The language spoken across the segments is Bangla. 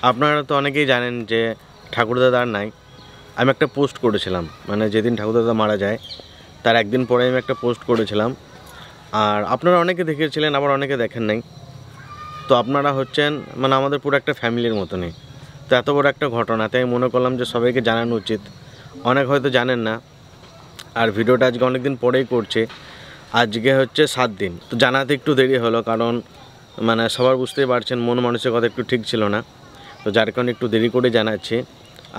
আপনারা তো অনেকেই জানেন যে ঠাকুরদাদা আর নাই। আমি একটা পোস্ট করেছিলাম, মানে যেদিন ঠাকুরদাদা মারা যায় তার একদিন পরে আমি একটা পোস্ট করেছিলাম। আর আপনারা অনেকে দেখেছিলেন, আবার অনেকে দেখেন নাই। তো আপনারা হচ্ছেন মানে আমাদের পুরো একটা ফ্যামিলির মতনই। তো এত বড় একটা ঘটনা, তাই মনে করলাম যে সবাইকে জানানো উচিত। অনেক হয়তো জানেন না। আর ভিডিওটা আজকে অনেক দিন পরেই করছে, আজকে হচ্ছে 7 দিন। তো জানাতে একটু দেরি হলো, কারণ মানে সবার বুঝতেই পারছেন মন মানুষের কথা একটু ঠিক ছিল না। তো যার কারণে একটু দেরি করে জানাচ্ছি।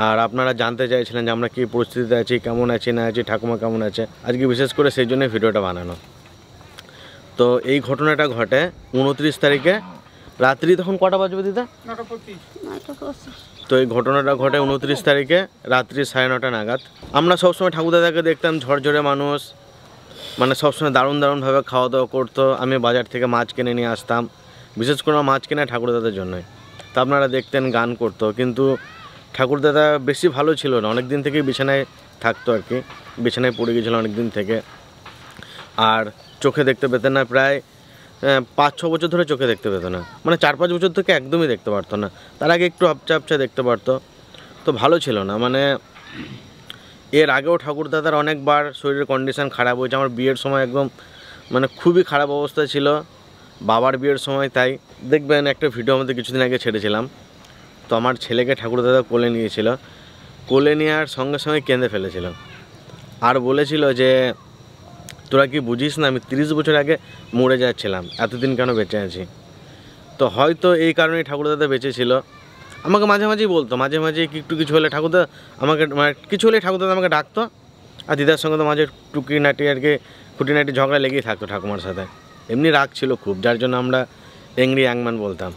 আর আপনারা জানতে চাইছিলেন যে আমরা কী পরিস্থিতিতে আছি, কেমন আছি না আছি, ঠাকুমা কেমন আছে, আজকে বিশেষ করে সেই জন্যই ভিডিওটা বানানো। তো এই ঘটনাটা ঘটে 29 তারিখে রাত্রি, তখন কটা বাজবে দিদা? 9:25। তো এই ঘটনাটা ঘটে 29 তারিখে রাত্রি 9:30 নাগাদ। আমরা সবসময় ঠাকুরদাদাকে দেখতাম ঝরঝরে মানুষ, মানে সবসময় দারুণভাবে খাওয়া দাওয়া করতো। আমি বাজার থেকে মাছ কিনে নিয়ে আসতাম, বিশেষ করে মাছ কেনা ঠাকুরদাদার জন্যই। তা আপনারা দেখতেন গান করতো, কিন্তু ঠাকুরদাদা বেশি ভালো ছিল না। অনেক দিন থেকেই বিছানায় থাকতো আর কি, বিছানায় পড়ে গিয়েছিল অনেক দিন থেকে। আর চোখে দেখতে পেতেন না, প্রায় 5-6 বছর ধরে চোখে দেখতে পেত না, মানে 4-5 বছর থেকে একদমই দেখতে পারতো না। তার আগে একটু আপচা দেখতে পারতো। তো ভালো ছিল না, মানে এর আগেও ঠাকুরদাদার অনেকবার শরীরের কন্ডিশান খারাপ হয়েছে। আমার বিয়ের সময় একদম মানে খুবই খারাপ অবস্থা ছিল, বাবার বিয়ের সময়। তাই দেখবেন একটা ভিডিও আমাদের কিছুদিন আগে ছেড়েছিলাম। তো আমার ছেলেকে ঠাকুরদাদা কোলে নিয়েছিল, কোলে নেওয়ার সঙ্গে সঙ্গে কেঁদে ফেলেছিল। আর বলেছিল যে তোরা কি বুঝিস না, আমি 30 বছর আগে মরে যাচ্ছিলাম, এতদিন কেন বেঁচে আছি। তো হয়তো এই কারণেই ঠাকুরদাদা বেঁচে ছিল। আমাকে মাঝে মাঝেই বলতো, মাঝে একটু কিছু হলে ঠাকুরদা আমাকে, মানে কিছু হলে ঠাকুরদাদা আমাকে ডাকতো। আর দিদার সঙ্গে তো মাঝে টুকিনাটি আর কি খুঁটিনাটি ঝগড়া লেগেই থাকতো ঠাকুমার সাথে। এমনি রাগ ছিল খুব, যার জন্য আমরা এংরি ইয়াংম্যান বলতাম।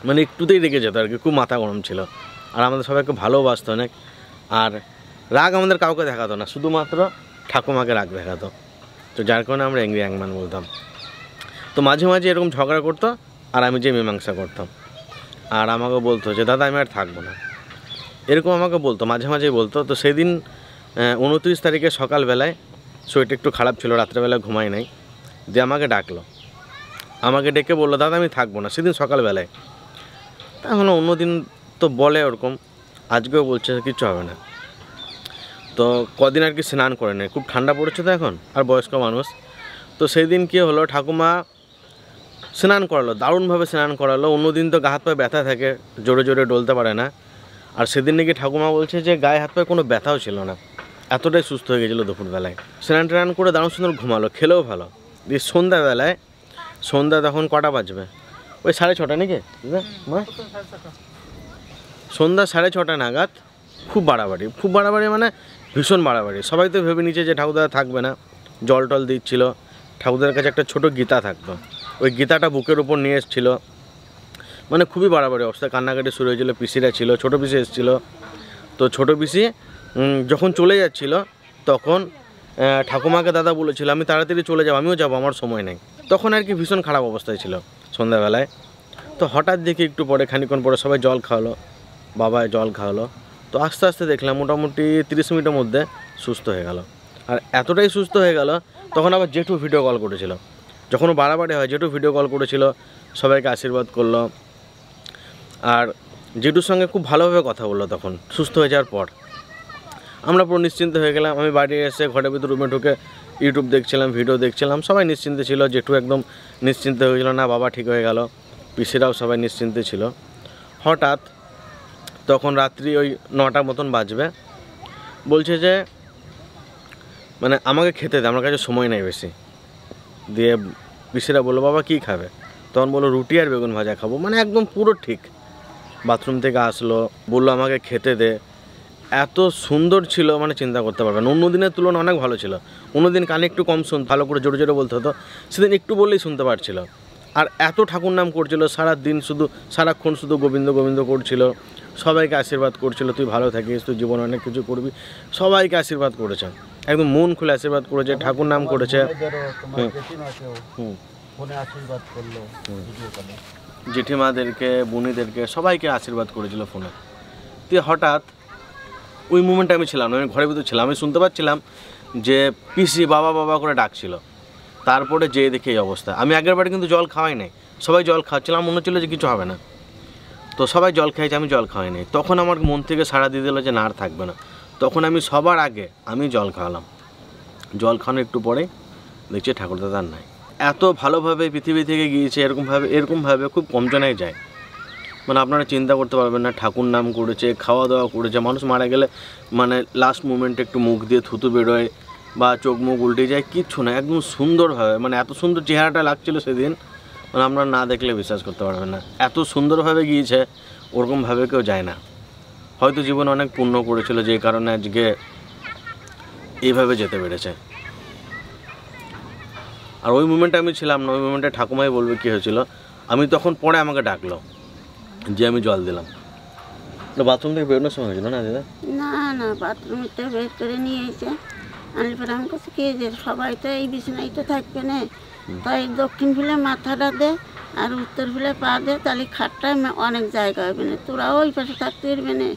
মানে একটুতেই রেগে যেত আর কি, খুব মাথা গরম ছিল। আর আমাদের সবাইকে ভালোবাসতো অনেক। আর রাগ আমাদের কাউকে দেখাতো না, শুধুমাত্র ঠাকুমাকে রাগ দেখাতো। তো যার কারণে আমরা এংরি ইয়াংম্যান বলতাম। তো মাঝে এরকম ঝগড়া করতো, আর আমি যে মীমাংসা করতাম। আর আমাকে বলতো যে দাদা আমি আর থাকবো না, এরকম আমাকে বলতো, মাঝে বলতো। তো সেদিন 29 তারিখে সকালবেলায় শরীরটা একটু খারাপ ছিল, রাত্রেবেলা ঘুমাই নাই, দিয়ে আমাকে ডাকলো। আমাকে ডেকে বললো দাদা আমি থাকবো না, সেদিন সকালবেলায়। তাহলে অন্যদিন তো বলে ওরকম, আজকেও বলছে কিচ্ছু হবে না। তো কদিন আর কি স্নান করে নেয়, খুব ঠান্ডা পড়েছে তো এখন, আর বয়স্ক মানুষ। তো সেই দিন কী হলো, ঠাকুমা স্নান করালো, দারুণভাবে স্নান করালো। অন্যদিন তো গা হাত পায়ে ব্যথা থাকে, জোরে ডলতে পারে না। আর সেদিন নাকি ঠাকুমা বলছে যে গায়ে হাত পায়ে কোনো ব্যথাও ছিল না, এতটাই সুস্থ হয়ে গেছিলো দুপুরবেলায়। স্নান টান করে দারুণ সুন্দর ঘুমালো, খেলেও ভালো। দিয়ে সন্ধ্যাবেলায়, সন্ধ্যা তখন কটা বাজবে, ওই 6:30 নাকি মা? সন্ধ্যা 6:30 নাগাদ খুব বাড়াবাড়ি, মানে ভীষণ বাড়াবাড়ি। সবাই তো ভেবে নিচ্ছে যে ঠাকুরদাদা থাকবে না। জল টল দিচ্ছিল, ঠাকুরদার কাছে একটা ছোটো গীতা থাকতো, ওই গীতাটা বুকের উপর নিয়ে এসেছিলো। মানে খুবই বাড়াবাড়ি অবস্থা, কান্নাকাটি শুরু হয়েছিলো। পিসিরা ছিল, ছোটো পিসি এসেছিলো। তো ছোটো পিসি যখন চলে যাচ্ছিল, তখন ঠাকুমাকে দাদা বলেছিল আমি তাড়াতাড়ি চলে যাবো, আমিও যাবো, আমার সময় নেই। তখন আর কি ভীষণ খারাপ অবস্থায় ছিল সন্ধ্যাবেলায়। তো হঠাৎ দেখি একটু পরে, খানিক্ষণ পরে সবাই জল খাওয়ালো, বাবা জল খাওয়ালো। তো আস্তে আস্তে দেখলাম মোটামুটি 30 মিনিটের মধ্যে সুস্থ হয়ে গেল। আর এতটাই সুস্থ হয়ে গেল, তখন আবার জেঠু ভিডিও কল করেছিল। যখন বাড়াবাড়ি হয়, জেঠু ভিডিও কল করেছিল, সবাইকে আশীর্বাদ করলো। আর জেঠুর সঙ্গে খুব ভালোভাবে কথা বললো। তখন সুস্থ হয়ে যাওয়ার পর আমরা পুরো নিশ্চিন্ত হয়ে গেলাম। আমি বাড়ি এসে ঘরের ভিতর রুমে ঢুকে ইউটিউব দেখছিলাম, ভিডিও দেখছিলাম, সবাই নিশ্চিন্তে ছিল। জেঠু একদম নিশ্চিন্ত হয়েছিল, না বাবা ঠিক হয়ে গেল। পিসিরাও সবাই নিশ্চিন্তে ছিল। হঠাৎ তখন রাত্রি ওই 9টা মতন বাজবে, বলছে যে মানে আমাকে খেতে দে, আমার কাছে সময় নেই বেশি। দিয়ে পিসিরা বললো বাবা কী খাবে? তখন বললো রুটি আর বেগুন ভাজা খাবো। মানে একদম পুরো ঠিক। বাথরুম থেকে আসলো, বললো আমাকে খেতে দে। এত সুন্দর ছিল, মানে চিন্তা করতে পারবেন। অন্য দিনের তুলনায় অনেক ভালো ছিল। অন্যদিন কানে একটু কম ভালো করে জোরে বলতে হতো, সেদিন একটু বললেই শুনতে পারছিল। আর এত ঠাকুর নাম করছিল সারাদিন, সারাক্ষণ শুধু গোবিন্দ করছিল। সবাইকে আশীর্বাদ করছিল, তুই ভালো থাকিস, তুই জীবনে অনেক কিছু করবি। সবাইকে আশীর্বাদ করেছে, একদম মন খুলে আশীর্বাদ করেছে, ঠাকুর নাম করেছে। জেঠিমাদেরকে, বোনিদেরকে, সবাইকে আশীর্বাদ করেছিল ফোনে। দিয়ে হঠাৎ ওই মুমেন্টে আমি ছিলাম, আমি ঘরের ভিতর ছিলাম, আমি শুনতে পাচ্ছিলাম যে পিসি বাবা করে ডাকছিল। তারপরে যেয়ে দেখি এই অবস্থা। আমি আগের বারে কিন্তু জল খাওয়াই নাই, সবাই জল খাওয়াচ্ছিলাম, মনে হচ্ছিল যে কিছু হবে না। তো সবাই জল খেয়েছে, আমি জল খাওয়াইনি। তখন আমার মন থেকে সাড়া দিয়ে দিল যে না আর থাকবে না। তখন আমি সবার আগে আমি জল খাওয়ালাম। জল খাওয়ানোর একটু পরে দেখছি ঠাকুরদাদার নাই। এত ভালোভাবে পৃথিবী থেকে গিয়েছে, এরকমভাবে খুব কম জনাই যায়। মানে আপনারা চিন্তা করতে পারবেন না, ঠাকুর নাম করেছে, খাওয়া দাওয়া করেছে। মানুষ মারা গেলে মানে লাস্ট মোমেন্টে একটু মুখ দিয়ে থুতু বেরোয় বা চোখ মুখ উল্টে যায়, কিচ্ছু না, একদম সুন্দরভাবে, মানে এত সুন্দর চেহারাটা লাগছিল সেদিন, মানে আপনারা না দেখলে বিশ্বাস করতে পারবেন না। এত সুন্দরভাবে গিয়েছে, ওরকমভাবে কেউ যায় না। হয়তো জীবনে অনেক পুণ্য করেছিল, যে কারণে আজকে এইভাবে যেতে পেরেছে। আর ওই মুমেন্টে আমি ছিলাম না, ওই মুমেন্টে ঠাকুমাই বলবে কী হয়েছিল। আমি তখন পরে আমাকে ডাকলো যে আমি জল দিলাম। বাথরুম থেকে বেরোনোর সময় হয়েছিল না দাদা? না না, বাথরুমটা বের করে নিয়ে এসে আনলে পরে আমার কাছে কে যে সবাই তো এই বিছানাইতে থাকবে না, তাই দক্ষিণ ফিলে মাথাটা দে আর উত্তর ফিলে পা দে, তাহলে খাটটায় অনেক জায়গা হবে না, তোরাও ওই পাশে থাকতে পারবে না,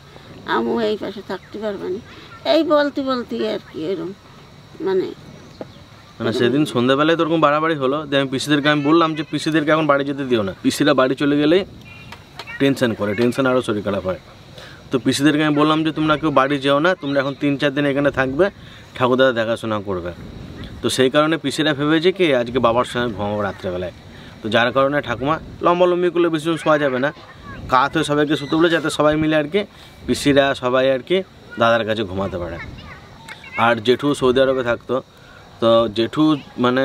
আমিও এই পাশে থাকতে পারবে না, এই বলতে বলতে আর কি এরকম মানে সেদিন সন্ধ্যাবেলায় তো ওরকম বাড়াবাড়ি হলো। আমি পিসিদেরকে আমি বললাম যে পিসিদেরকে এখন বাড়ি যেতে দিও না, পিসিরা বাড়ি চলে গেলেই টেনশন করে, টেনশন আরও শরীর খারাপ হয়। তো পিসিদেরকে আমি বললাম যে তোমরা কেউ বাড়ি যেও না, তোমরা এখন 3-4 দিন এখানে থাকবে, ঠাকুরদাদা দেখাশোনা করবে। তো সেই কারণে পিসিরা ভেবেছে কি আজকে বাবার সঙ্গে ঘুমাবো রাত্রেবেলায়। তো যার কারণে ঠাকুমা লম্বালম্বি করলে বেশিক্ষণ শোয়া যাবে না, কাত হয়ে সবাইকে শুতে বলে, যাতে সবাই মিলে আর কি পিসিরা সবাই আর কি দাদার কাছে ঘুমাতে পারে। আর জেঠু সৌদি আরবে থাকতো, তো জেঠু মানে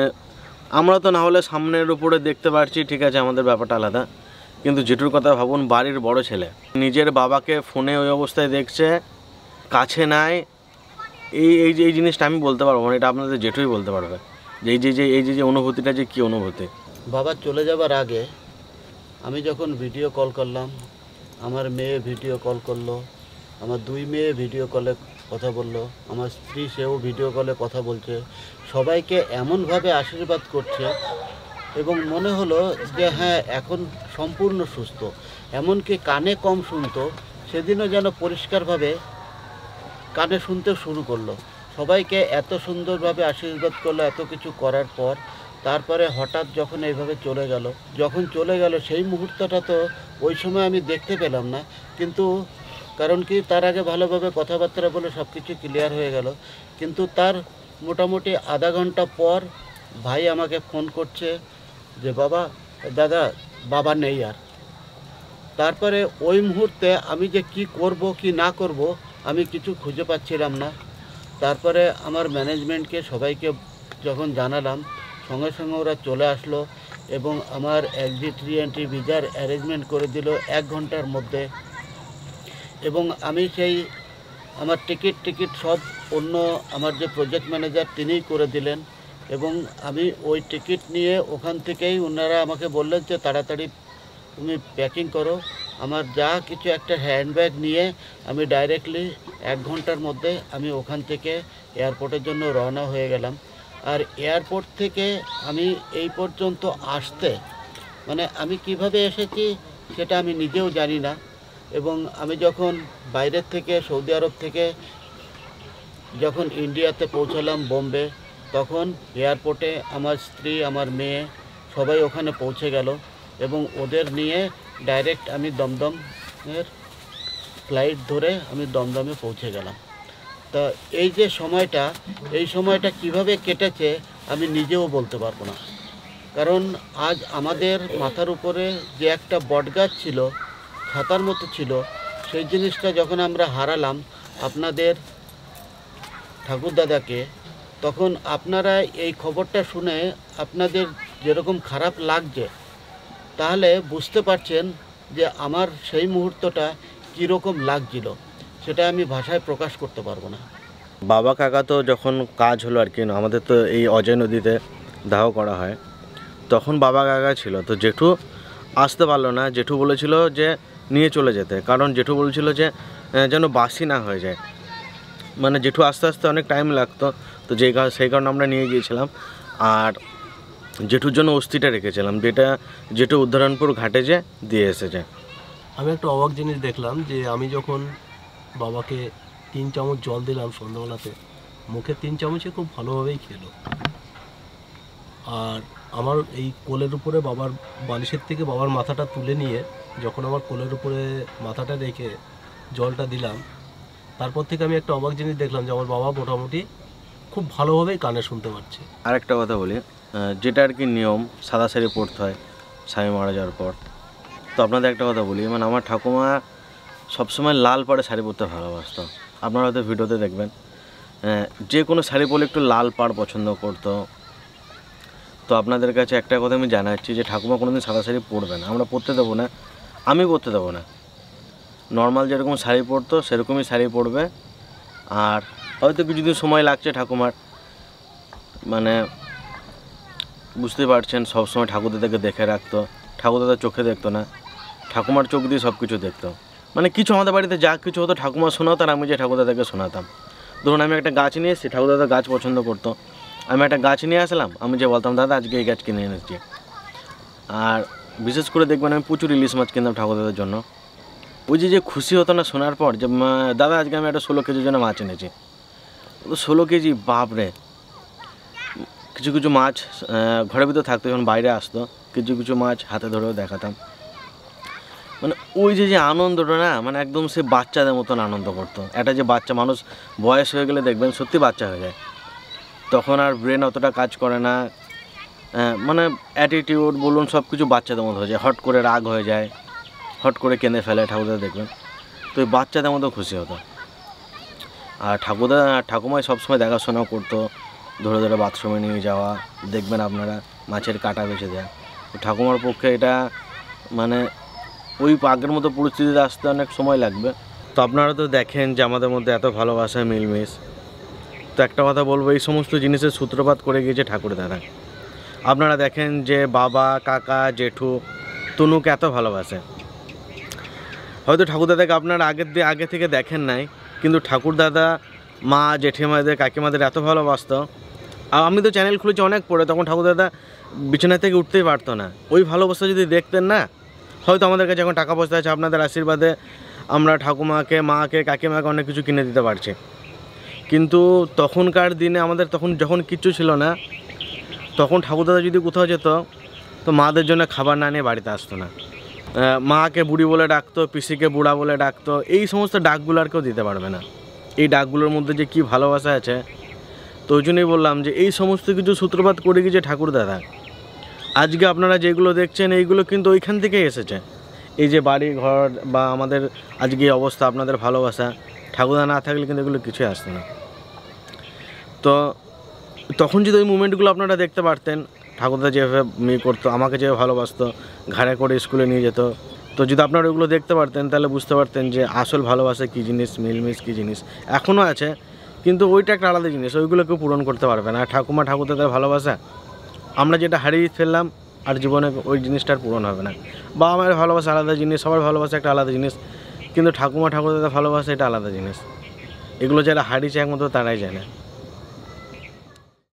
আমরা তো না হলে সামনের উপরে দেখতে পারছি, ঠিক আছে, আমাদের ব্যাপারটা আলাদা। কিন্তু জেঠুর কথা ভাবুন, বাড়ির বড় ছেলে নিজের বাবাকে ফোনে ওই অবস্থায় দেখছে, কাছে নাই। এই জিনিসটা আমি বলতে পারবো না, এটা আপনাদের জেঠুই বলতে পারবে যে এই যে অনুভূতিটা যে কী অনুভূতি। বাবা চলে যাবার আগে আমি যখন ভিডিও কল করলাম, আমার মেয়ে ভিডিও কল করলো, আমার 2 মেয়ে ভিডিও কলে কথা বললো, আমার স্ত্রী সেও ভিডিও কলে কথা বলছে, সবাইকে এমনভাবে আশীর্বাদ করছে এবং মনে হলো যে হ্যাঁ এখন সম্পূর্ণ সুস্থ। এমনকি কানে কম শুনতো, সেদিনও যেন পরিষ্কারভাবে কানে শুনতে শুরু করলো। সবাইকে এত সুন্দরভাবে আশীর্বাদ করলো এত কিছু করার পর, তারপরে হঠাৎ যখন এইভাবে যখন চলে গেল সেই মুহূর্তটা তো ওই সময় আমি দেখতে পেলাম না, কিন্তু কারণ কি তার আগে ভালোভাবে কথাবার্তা বলে সব কিছু ক্লিয়ার হয়ে গেল। কিন্তু তার মোটামুটি আধা ঘন্টা পর ভাই আমাকে ফোন করছে যে দাদা বাবা নেই আর। তারপরে ওই মুহূর্তে আমি যে কি করব কি না করব আমি কিছু খুঁজে পাচ্ছিলাম না। তারপরে আমার ম্যানেজমেন্টকে সবাইকে যখন জানালাম, সঙ্গে সঙ্গে ওরা চলে আসলো এবং আমার এক্সিট রি-এন্ট্রি ভিসার অ্যারেঞ্জমেন্ট করে দিল 1 ঘন্টার মধ্যে। এবং আমি সেই আমার টিকিট সব অন্য আমার যে প্রজেক্ট ম্যানেজার তিনিই করে দিলেন এবং আমি ওই টিকিট নিয়ে ওখান থেকেই ওনারা আমাকে বললেন যে তাড়াতাড়ি তুমি প্যাকিং করো। আমার যা কিছু একটা হ্যান্ডব্যাগ নিয়ে আমি ডাইরেক্টলি 1 ঘন্টার মধ্যে আমি ওখান থেকে এয়ারপোর্টের জন্য রওনা হয়ে গেলাম। আর এয়ারপোর্ট থেকে আমি এই পর্যন্ত আসতে মানে আমি কিভাবে এসেছি সেটা আমি নিজেও জানি না। এবং আমি যখন বাইরের থেকে সৌদি আরব থেকে যখন ইন্ডিয়াতে পৌঁছালাম বোম্বে, তখন এয়ারপোর্টে আমার স্ত্রী আমার মেয়ে সবাই ওখানে পৌঁছে গেল এবং ওদের নিয়ে ডাইরেক্ট আমি দমদমের ফ্লাইট ধরে আমি দমদমে পৌঁছে গেলাম। তা এই যে সময়টা, এই সময়টা কিভাবে কেটেছে আমি নিজেও বলতে পারবো না। কারণ আজ আমাদের মাথার উপরে যে একটা বটগাছ ছিল, ছাতার মতো ছিল, সেই জিনিসটা যখন আমরা হারালাম আপনাদের ঠাকুরদাদাকে, তখন আপনারা এই খবরটা শুনে আপনাদের যেরকম খারাপ লাগছে, তাহলে বুঝতে পারছেন যে আমার সেই মুহূর্তটা কীরকম লাগছিল, সেটা আমি ভাষায় প্রকাশ করতে পারবো না। বাবা কাকা তো যখন কাজ হলো আর কি, আমাদের তো এই অজয় নদীতে দাহ করা হয়, তখন বাবা কাকা ছিল। তো জেঠু আসতে পারলো না, জেঠু বলেছিল যে নিয়ে চলে যেতে, কারণ জেঠু বলছিল যে যেন বাসি না হয়ে যায়, মানে জেঠু আস্তে আস্তে অনেক টাইম লাগতো। তো সেই কারণে আমরা নিয়ে গিয়েছিলাম। আর জেঠুর জন্য অস্থিটা রেখেছিলাম, যেটা জেঠু উদ্ধরণপুর ঘাটে যে দিয়ে এসেছে। আমি একটা অবাক জিনিস দেখলাম যে আমি যখন বাবাকে 3 চামচ জল দিলাম সন্ধ্যাবেলাতে, মুখে 3 চামচে খুব ভালোভাবেই খেলো। আর আমার এই কোলের উপরে বাবার বালিশের থেকে বাবার মাথাটা তুলে নিয়ে যখন আমার কোলের উপরে মাথাটা রেখে জলটা দিলাম, তারপর থেকে আমি একটা অবাক জিনিস দেখলাম যে আমার বাবা মোটামুটি খুব ভালোভাবেই কানে শুনতে পাচ্ছে। আরেকটা কথা বলি, যেটা আর কি নিয়ম, সাদা শাড়ি পরতে হয় স্বামী মারা যাওয়ার পর। তো আপনাদের একটা কথা বলি, মানে আমার ঠাকুমা সবসময় লাল পাড়ে শাড়ি পরতে ভালোবাসতো। আপনারা হয়তো ভিডিওতে দেখবেন যে কোনো শাড়ি পরলে একটু লাল পাড় পছন্দ করতো। তো আপনাদের কাছে একটা কথা আমি জানাচ্ছি যে ঠাকুমা কোনোদিন সাদা শাড়ি পরবে না, আমরা পরতে দেবো না, আমি পরতে দেবো না। নর্মাল যেরকম শাড়ি পরতো সেরকমই শাড়ি পরবে। আর হয়তো কিছুদিন সময় লাগছে ঠাকুমার, মানে বুঝতে পারছেন সবসময় ঠাকুরদাদাকে দেখে রাখতো, ঠাকুরদাদা চোখে দেখতো না, ঠাকুমার চোখ দিয়ে সব কিছু দেখতো। মানে কিছু আমাদের বাড়িতে যা কিছু হতো ঠাকুমা শোনাতো আর আমি যে ঠাকুরদাদাকে শোনাতাম। ধরুন আমি একটা গাছ নিয়ে এসেছি, ঠাকুরদাদা গাছ পছন্দ করতো, আমি একটা গাছ নিয়ে আসলাম, আমি যে বলতাম দাদা আজকে এই গাছ কিনে এনেছি। আর বিশেষ করে দেখবেন আমি প্রচুর ইলিশ মাছ কিনতাম ঠাকুরদাদার জন্য। ওই যে খুশি হতো না শোনার পর যে দাদা আজকে আমি একটা 16 কেজির জন্য মাছ এনেছি। তো 16 কেজি, বাপরে। কিছু কিছু মাছ ঘরের ভিতরে থাকতো, যখন বাইরে আসতো কিছু কিছু মাছ হাতে ধরেও দেখাতাম। মানে ওই যে আনন্দটা না, মানে একদম সে বাচ্চাদের মতন আনন্দ করতো। একটা যে বাচ্চা মানুষ বয়স হয়ে গেলে দেখবেন সত্যি বাচ্চা হয়ে যায়, তখন আর ব্রেন অতটা কাজ করে না, মানে অ্যাটিটিউড বলুন সব কিছু বাচ্চাদের মতো হয়ে যায়, হট করে রাগ হয়ে যায়, হট করে কেঁদে ফেলে ঠাকুরদা দেখবেন। তো ওই বাচ্চাদের মতো খুশি হতো। আর ঠাকুমাই সবসময় দেখাশোনা করতো, ধরে ধরে বাথরুমে নিয়ে যাওয়া, দেখবেন আপনারা মাছের কাঁটা বেছে দেয়। তো ঠাকুমার পক্ষে এটা মানে ওই আগের মতো পরিস্থিতিতে আসতে অনেক সময় লাগবে। তো আপনারা তো দেখেন যে আমাদের মধ্যে এত ভালোবাসা মিলমিশ। তো একটা কথা বলবো, এই সমস্ত জিনিসের সূত্রপাত করে গিয়েছে ঠাকুরদাদা। আপনারা দেখেন যে বাবা, কাকা, জেঠু তনুকে এত ভালোবাসে। হয়তো ঠাকুরদাদাকে আপনারা আগে থেকে দেখেন নাই, কিন্তু ঠাকুরদাদা মা, জেঠিমাদের, কাকিমাদের এত ভালোবাসতো। আর আমি তো চ্যানেল খুলেছি অনেক পরে, তখন ঠাকুরদাদা বিছানা থেকে উঠতেই পারতো না। ওই ভালোবাসা যদি দেখতেন না, হয়তো আমাদের কাছে এখন টাকা পয়সা আছে, আপনাদের আশীর্বাদে আমরা ঠাকুমাকে, মাকে, কাকিমাকে অনেক কিছু কিনে দিতে পারছি। কিন্তু তখনকার দিনে আমাদের যখন কিচ্ছু ছিল না, তখন ঠাকুরদাদা যদি কোথাও যেত তো মাদের জন্য খাবার না নিয়ে বাড়িতে আসতো না। মাকে বুড়ি বলে ডাকতো, পিসিকে বুড়া বলে ডাকতো। এই সমস্ত ডাকগুলো আর কেউ দিতে পারবে না। এই ডাকগুলোর মধ্যে যে কী ভালোবাসা আছে, তো ওই জন্যই বললাম যে এই সমস্ত কিছু সূত্রপাত করে গিয়েছে ঠাকুরদাদা। আজকে আপনারা যেগুলো দেখছেন এইগুলো কিন্তু ওইখান থেকেই এসেছে। এই যে বাড়ি ঘর বা আমাদের আজকে এই অবস্থা, আপনাদের ভালোবাসা, ঠাকুরদা না থাকলে কিন্তু এগুলো কিছুই আসতো না। তো তখন যদি ওই মুমেন্টগুলো আপনারা দেখতে পারতেন, ঠাকুরদা যেভাবে করতো, আমাকে যেভাবে ভালোবাসতো, ঘাড়ে করে স্কুলে নিয়ে যেত, তো যদি আপনারা ওইগুলো দেখতে পারতেন তাহলে বুঝতে পারতেন যে আসল ভালোবাসা কী জিনিস, মিলমিশ কী জিনিস। এখনও আছে, কিন্তু ওইটা একটা আলাদা জিনিস, ওইগুলো কেউ পূরণ করতে পারবে না। ঠাকুমা ঠাকুরদাদের ভালোবাসা আমরা যেটা হারিয়ে ফেললাম, আর জীবনে ওই জিনিসটার পূরণ হবে না। বাবা মায়ের ভালোবাসা আলাদা জিনিস, সবার ভালোবাসা একটা আলাদা জিনিস, কিন্তু ঠাকুমা ঠাকুরদাদের ভালোবাসা এটা আলাদা জিনিস। এগুলো যারা হারিয়েছে একমাত্র তারাই জানে।